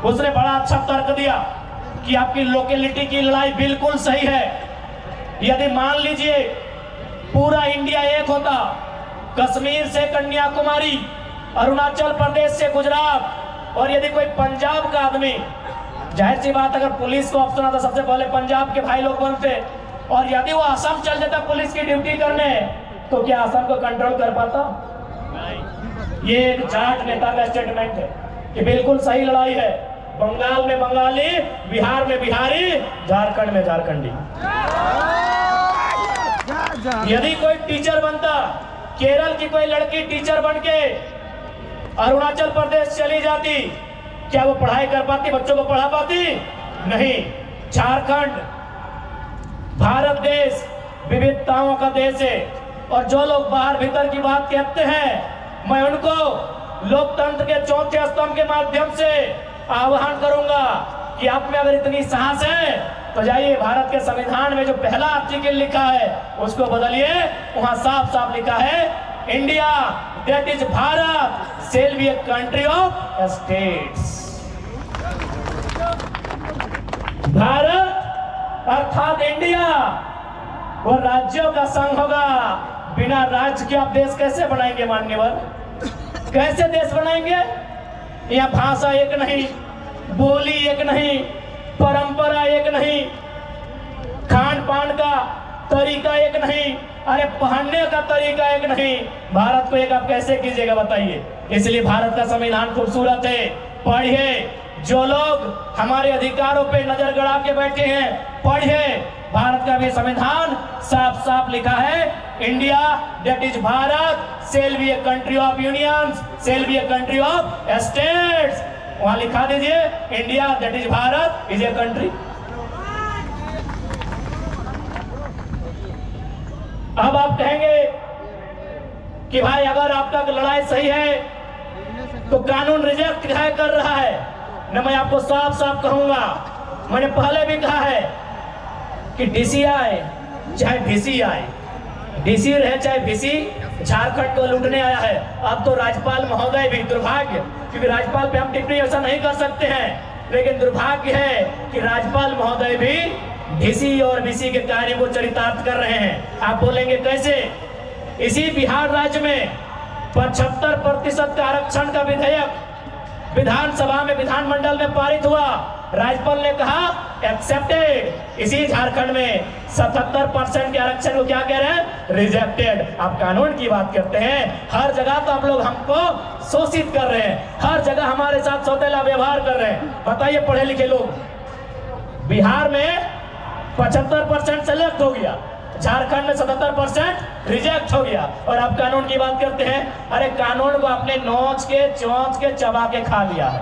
उसने बड़ा अच्छा तर्क दिया कि आपकी लोकेलिटी की लड़ाई बिल्कुल सही है। यदि मान लीजिए पूरा इंडिया एक होता, कश्मीर से कन्याकुमारी, अरुणाचल प्रदेश से गुजरात, और यदि कोई पंजाब का आदमी, जाहिर सी बात अगर पुलिस को ऑप्शन आता सबसे पहले पंजाब के भाई लोग बनते, और यदि वो असम चल जाता पुलिस की ड्यूटी करने, तो क्या असम को कंट्रोल कर पाता? ये एक जाट नेता का स्टेटमेंट है कि बिल्कुल सही लड़ाई है। बंगाल में बंगाली, बिहार में बिहारी, झारखंड में झारखंडी। यदि कोई टीचर बनता, केरल की कोई लड़की टीचर बनके अरुणाचल प्रदेश चली जाती, क्या वो पढ़ाई कर पाती, बच्चों को पढ़ा पाती? नहीं। झारखंड भारत देश विविधताओं का देश है, और जो लोग बाहर भीतर की बात कहते हैं, मैं उनको लोकतंत्र के चौथे स्तंभ के माध्यम से आह्वान करूंगा कि आप में अगर इतनी साहस है तो जाइए भारत के संविधान में जो पहला आर्टिकल लिखा है उसको बदलिए। वहां साफ साफ लिखा है India that is Bharat shall be a country of states. Bharat अर्थात इंडिया वो राज्यों का संघ होगा। बिना राज्य के आप देश कैसे बनाएंगे? मान्यवर, कैसे देश बनाएंगे? यहाँ भाषा एक नहीं, बोली एक नहीं, परंपरा एक नहीं, खान पान का तरीका एक नहीं, अरे पहनने का तरीका एक नहीं। भारत को एक आप कैसे कीजिएगा बताइए? इसलिए भारत का संविधान खूबसूरत है, पढ़िए। जो लोग हमारे अधिकारों पे नजर गड़ा के बैठे हैं, पढ़िए। भारत का भी संविधान साफ साफ लिखा है India that is Bharat shall be a country of unions, shall be a country of states. वहां लिखा दीजिए India that is Bharat is a country. अब आप कहेंगे कि भाई अगर आपका लड़ाई सही है तो कानून रिजेक्ट कर रहा है। न, मैं आपको साफ साफ कहूंगा, मैंने पहले भी कहा है कि डीसीआई चाहे डीसीआई, डीसी रहे चाहे डीसी, झारखंड को लूटने आया है। अब तो राज्यपाल महोदय भी, दुर्भाग्य, क्योंकि राज्यपाल पे हम टिप्पणी ऐसा नहीं कर सकते हैं, लेकिन दुर्भाग्य है कि राज्यपाल महोदय भी डीसी और बीसी के कार्य को चरितार्थ कर रहे हैं। आप बोलेंगे कैसे? इसी बिहार राज्य में 75% का आरक्षण का विधेयक विधानसभा में, विधानमंडल में पारित हुआ। राज्यपाल ने कहा एक्सेप्टेड। इसी झारखंड में 77% के आरक्षण को क्या कह रहे हैं? रिजेक्टेड। आप कानून की बात करते हैं, हर जगह तो आप लोग हमको शोषित कर रहे हैं, हर जगह हमारे साथ सौतेला व्यवहार कर रहे हैं। बताइए पढ़े लिखे लोग, बिहार में 75% सेलेक्ट हो गया, झारखंड में 77% रिजेक्ट हो गया, और आप कानून की बात करते हैं। अरे कानून को आपने नोच के, चोंच के, चबा के खा लिया है।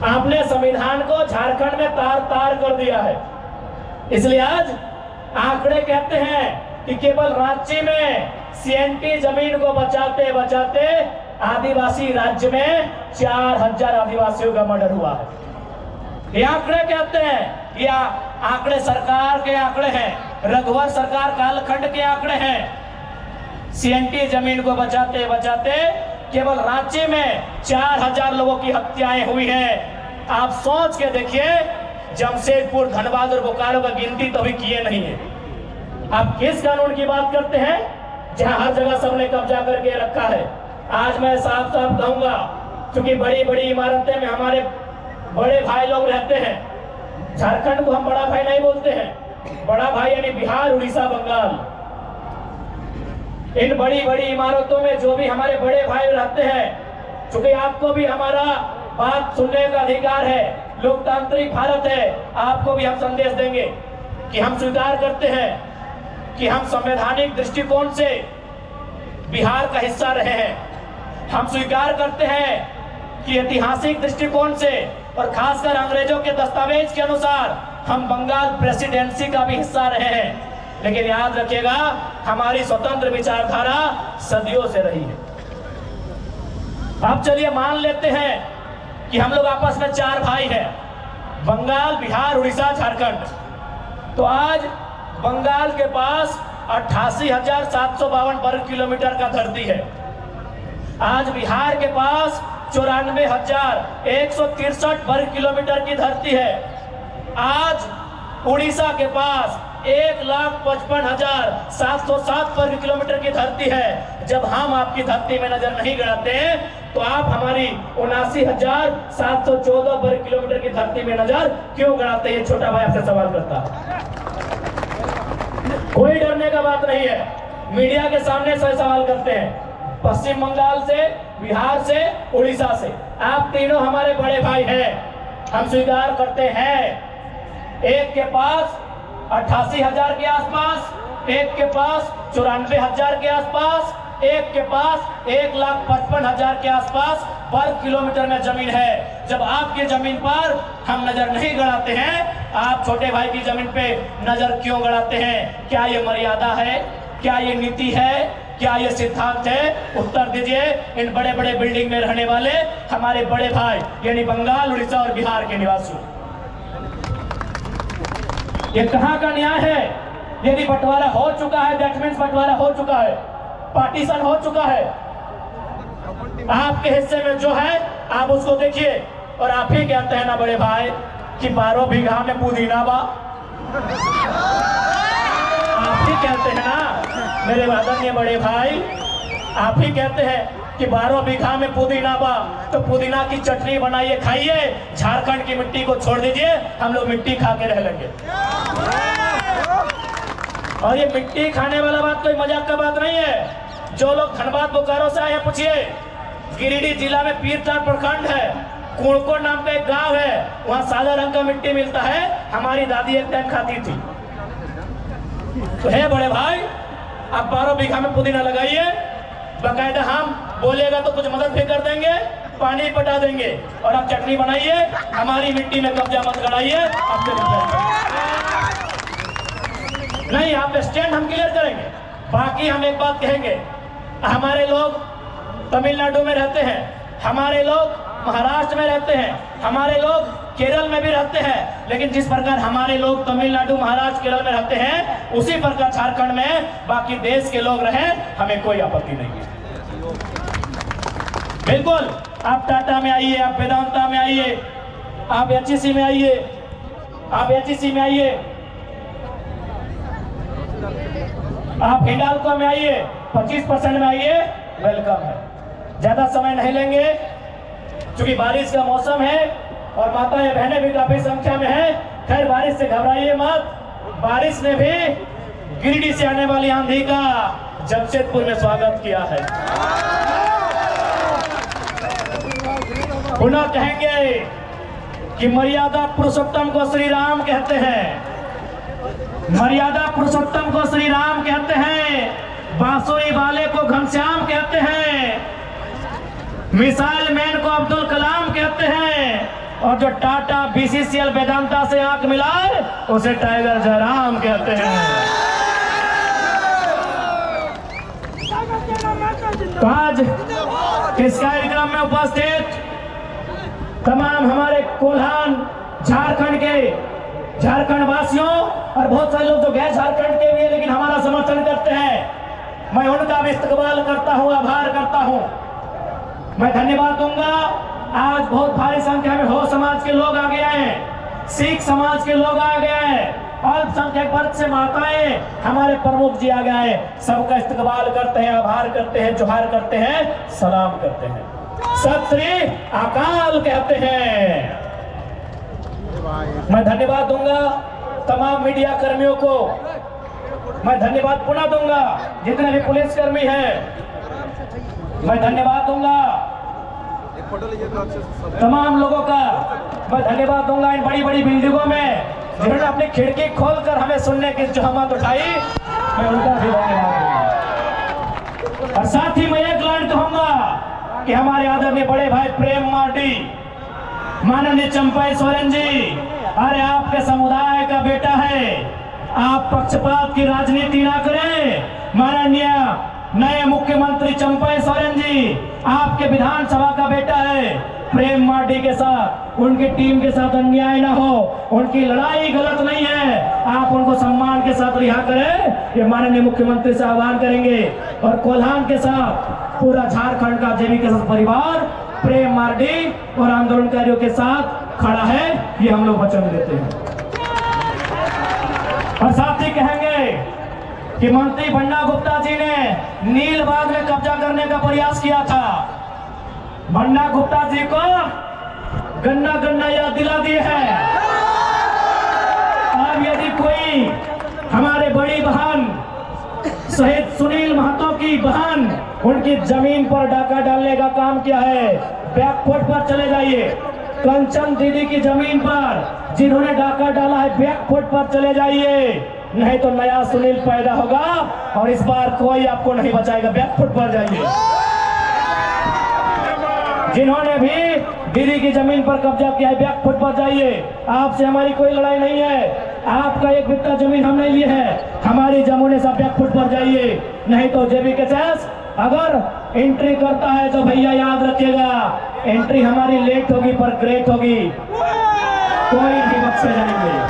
आपने संविधान को झारखंड में तार तार कर दिया है। इसलिए आज आंकड़े कहते हैं कि केवल रांची में सीएनटी जमीन को बचाते बचाते आदिवासी राज्य में 4000 आदिवासियों का मर्डर हुआ है। ये आंकड़े कहते हैं, ये आंकड़े सरकार के आंकड़े हैं। रघुवर सरकार कालखंड के आंकड़े हैं। सीएनटी जमीन को बचाते बचाते केवल रांची में 4000 लोगों की हत्याएं हुई हैं। आप सोच के देखिए, जमशेदपुर, धनबाद और बोकारो का गिनती तो भी किए नहीं है। आप किस कानून की बात करते हैं जहां हर जगह सबने कब्जा करके रखा है। आज मैं साफ साफ कहूंगा, क्योंकि बड़ी बड़ी इमारतें में हमारे बड़े भाई लोग रहते हैं। झारखंड को हम बड़ा भाई नहीं बोलते हैं, बड़ा भाई यानी बिहार, उड़ीसा, बंगाल। इन बड़ी बड़ी इमारतों में जो भी हमारे बड़े भाई रहते हैं, चूंकि आपको भी हमारा बात सुनने का अधिकार है, लोकतांत्रिक भारत है, आपको भी हम संदेश देंगे कि हम स्वीकार करते हैं कि हम संवैधानिक दृष्टिकोण से बिहार का हिस्सा रहे हैं। हम स्वीकार करते हैं कि ऐतिहासिक दृष्टिकोण से और खासकर अंग्रेजों के दस्तावेज के अनुसार हम बंगाल प्रेसिडेंसी का भी हिस्सा रहे हैं। लेकिन याद रखिएगा, हमारी स्वतंत्र विचारधारा सदियों से रही है। अब चलिए मान लेते हैं कि हम लोग आपस में 4 भाई हैं, बंगाल, बिहार, उड़ीसा, झारखंड। तो आज बंगाल के पास 88,752 वर्ग किलोमीटर का धरती है। आज बिहार के पास 94,163 वर्ग किलोमीटर की धरती है। आज उड़ीसा के पास 1,55,707 वर्ग किलोमीटर की धरती है। जब हम आपकी धरती में नजर नहीं गड़ाते हैं, तो आप हमारी 79,714 वर्ग किलोमीटर की धरती में नजर क्यों गड़ाते हैं? छोटा भाई आपसे सवाल करता है। कोई डरने का बात नहीं है, मीडिया के सामने से सवाल करते हैं। पश्चिम बंगाल से, बिहार से, उड़ीसा से, आप तीनों हमारे बड़े भाई हैं, हम स्वीकार करते हैं। एक के पास 88,000 के आसपास, एक के पास 94,000 के आसपास, एक के पास 1,55,000 के आसपास वर्ग किलोमीटर में जमीन है। जब आपकी जमीन पर हम नजर नहीं गड़ाते हैं, आप छोटे भाई की जमीन पे नजर क्यों गड़ाते हैं? क्या ये मर्यादा है? क्या ये नीति है? क्या ये सिद्धांत है? उत्तर दीजिए। इन बड़े बड़े बिल्डिंग में रहने वाले हमारे बड़े भाई यानी बंगाल, उड़ीसा और बिहार के निवासी, ये कहां का न्याय है? यदि बंटवारा हो चुका है, दैट मीन्स बंटवारा हो चुका है, पार्टीशन हो चुका है। आपके हिस्से में जो है आप उसको देखिए। और आप ही कहते हैं ना बड़े भाई कि 12 बीघा में पुदीना बा। आप ही कहते हैं ना मेरे आदरणीय बड़े भाई, आप ही कहते हैं कि 12 बीघा में पुदीना बा। तो पुदीना की चटनी बनाइए, खाइए। झारखंड की मिट्टी को छोड़ दीजिए, हम लोग मिट्टी खा के रह लेंगे। और ये मिट्टी खाने वाला बात कोई मजाक का बात नहीं है। जो लोग धनबाद, बोकारो से आए, पूछिए। गिरिडीह जिला में पीरटार प्रखंड है, कुड़कोट नाम का एक गांव है, वहां सादा रंग का मिट्टी मिलता है। हमारी दादी एक टाइम खाती थी। तो है बड़े भाई, आप 12 बीघा में पुदीना लगाइए, बाकायदा हम बोलेगा तो कुछ मदद भी कर देंगे, पानी पटा देंगे। और आप चटनी बनाइए, हमारी मिट्टी में कब्जा मत गड़ाइए। आपसे नहीं, आप स्टैंड हम क्लियर करेंगे। बाकी हम एक बात कहेंगे, हमारे लोग तमिलनाडु में रहते हैं, हमारे लोग महाराष्ट्र में रहते हैं, हमारे लोग केरल में भी रहते हैं, लेकिन जिस प्रकार हमारे लोग तमिलनाडु, महाराष्ट्र, केरल में रहते हैं, उसी प्रकार झारखंड में बाकी देश के लोग रहें, हमें कोई आपत्ति नहीं है। बिल्कुल, आप टाटा में आइए, आप वेदांता में आइए, आप एचईसी में आइए, आप एचईसी में आइए, आप हिंडाल्को में आइए, 25% में आइए, वेलकम है। ज्यादा समय नहीं लेंगे क्योंकि बारिश का मौसम है और माताएं बहनें भी काफी संख्या में हैं। खैर, बारिश से घबराइए मत। बारिश ने भी गिरिडीह से आने वाली आंधी का जमशेदपुर में स्वागत किया है। पुनः कहेंगे कि मर्यादा पुरुषोत्तम को श्री राम कहते हैं, मर्यादा पुरुषोत्तम को श्री राम कहते हैं, बांसुरी वाले को घनश्याम कहते हैं, मिसाइल मैन को अब्दुल कलाम कहते हैं, और जो टाटा, बीसीसीएल, वेदांता से आंख मिलाए उसे टाइगर जयराम कहते हैं। तो आज इस कार्यक्रम में उपस्थित तमाम हमारे कोल्हान झारखंड के झारखंड वासियों और बहुत सारे लोग जो गैर झारखंड के भी हैं लेकिन हमारा समर्थन करते हैं, मैं उनका भी इस्तकबाल करता हूं, आभार करता हूं। मैं धन्यवाद दूंगा। आज बहुत भारी संख्या में हो समाज के लोग आ गए हैं, सिख समाज के लोग आ गए हैं, अल्पसंख्यक वर्ग से माताएं, हमारे प्रमुख जी आ गए हैं। सबका इस्तकबाल करते हैं, आभार करते हैं, जोहार करते हैं, सलाम करते हैं, सत श्री अकाल कहते हैं। मैं धन्यवाद दूंगा तमाम मीडिया कर्मियों को, मैं धन्यवाद पुनः दूंगा जितने भी पुलिसकर्मी हैं, मैं धन्यवाद दूंगा तमाम लोगों का, मैं धन्यवाद दूंगा इन बड़ी बड़ी बिल्डिंगों में जिन्होंने अपनी खिड़की खोलकर हमें सुनने की जहमत उठाई, मैं उनका भी धन्यवाद दूंगा। और साथ ही मैं एक लाइन कहूंगा कि हमारे आदरणीय बड़े भाई प्रेम मार्डी, माननीय चंपाई सोरेन जी, अरे आपके समुदाय का बेटा है, आप पक्षपात की राजनीति ना करें। माननीय नए मुख्यमंत्री चंपाई सोरेन जी आपके विधानसभा का बेटा है, प्रेम मार्डी के साथ उनकी टीम के साथ अन्याय ना हो, उनकी लड़ाई गलत नहीं है, आप उनको सम्मान के साथ रिहा करें, ये माननीय मुख्यमंत्री से आह्वान करेंगे। और कोल्हान के साथ पूरा झारखंड का जेबी के साथ परिवार प्रेम मार्डी और आंदोलनकारियों के साथ खड़ा है, ये हम लोग वचन देते हैं। और साथ ही कहेंगे कि मंत्री बन्ना गुप्ता जी ने नीलबाग में कब्जा करने का प्रयास किया था, बन्ना गुप्ता जी को गन्ना गन्ना याद दिला दिए है। अब यदि कोई हमारे बड़ी बहन शहीद सुनील महतो की बहन उनकी जमीन पर डाका डालने का काम किया है, बैकफुट पर चले जाइए। कंचन दीदी की जमीन पर जिन्होंने डाका डाला है, बैकफुट पर चले जाइए, नहीं तो नया सुनील पैदा होगा और इस बार कोई आपको नहीं बचाएगा। बैकफुट पर जाइए। जिन्होंने भी दीदी की जमीन पर कब्जा किया है, बैकफुट पर जाइए। आपसे हमारी कोई लड़ाई नहीं है, आपका एक बित्ता जमीन हम नहीं लिए है, हमारी जमीन से बैकफुट पर जाइए, नहीं तो जेबी के सेस अगर एंट्री करता है तो भैया याद रखिएगा, एंट्री हमारी लेट होगी पर ग्रेट होगी, कोई भी बख्शे जाएंगे।